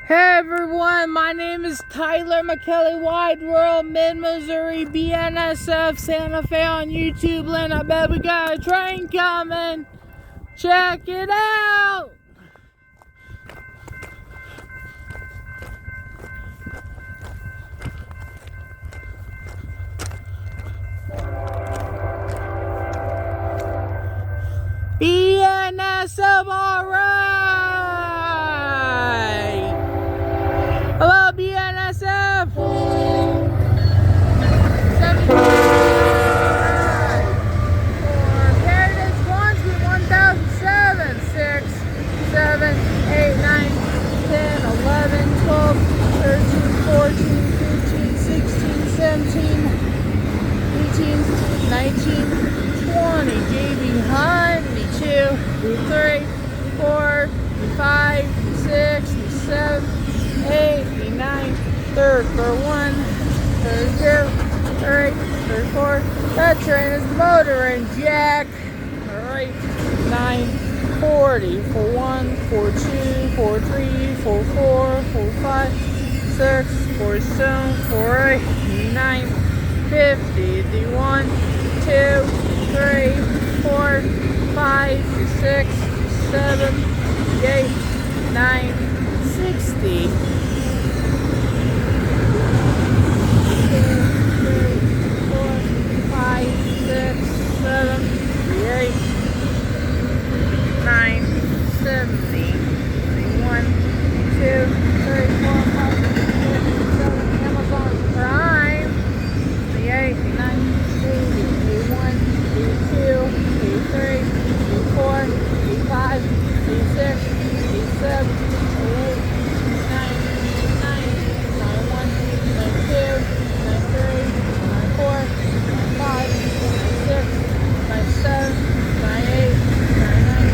Hey everyone, my name is Tyler McCully, Wide World, Mid-Missouri, BNSF, Santa Fe on YouTubeland. I bet we got a train coming. Check it out! BNSF, alright! Hello, BNSF! For Heritage ones, we 1007, 6, 7, 8, 9, 10, 11, 12, 13, 14, 15, 16, 17, 18, 19, 20. JB Hunt, 2, 3, 4, 5, 6, 7, 8, 9, 31, 32, 33, 34. That train is motor and jack. Alright, 9, 40, 41, 42, 43, 44, 45, 6, 47, 48, 49, 50, 51, 2, 3, 4, 5, 6, 7, 8, 9, 60. 2, 3, 4, 5, 6, 7, 8, 9, 70. 1, 2, 3, 4, 5, 6, 7, Amazon Prime. 8, 9, 80, 81, 82, 83, 84, 85, 86, 87, 88, 89, 91, 92, 93, 94, 95, 96, 97, 98, 99,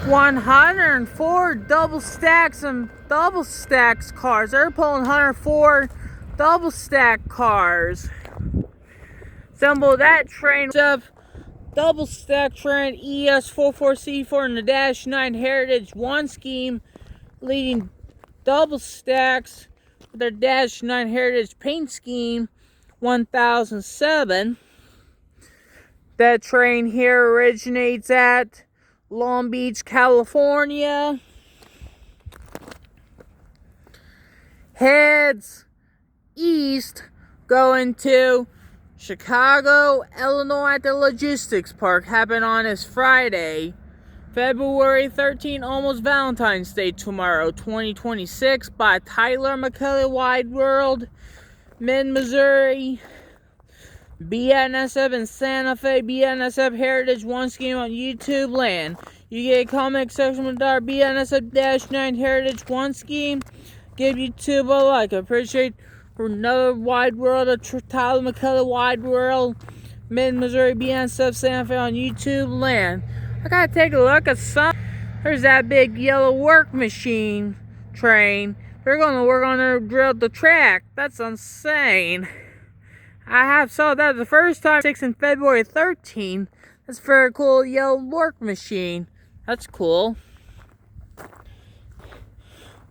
104 double stacks and double stacks cars. They're pulling 104 double stack cars. Assemble that train of double stack train ES44C4 in the -9 Heritage 1 scheme, leading double stacks with their -9 Heritage paint scheme 1007. That train here originates at Long Beach, California. Heads east going to Chicago, Illinois at the Logistics Park. Happened on this Friday, February 13, almost Valentine's Day tomorrow, 2026, by Tyler McCully, Wide World, Mid-Missouri, BNSF in Santa Fe, BNSF Heritage 1 scheme on YouTubeland. You get a comment section with our BNSF-9 Heritage 1 scheme. Give YouTube a like. I appreciate for another Wide World of Tyler McCully, Wide World, Mid-Missouri, BNSF Santa Fe on YouTubeland. I gotta take a look at some. There's that big yellow work machine train. They're gonna work on their drill the track. That's insane. I have saw that the first time, 6 in February 13. That's a very cool yellow work machine. That's cool.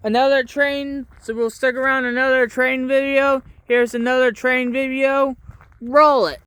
Another train, so we'll stick around another train video. Here's another train video. Roll it.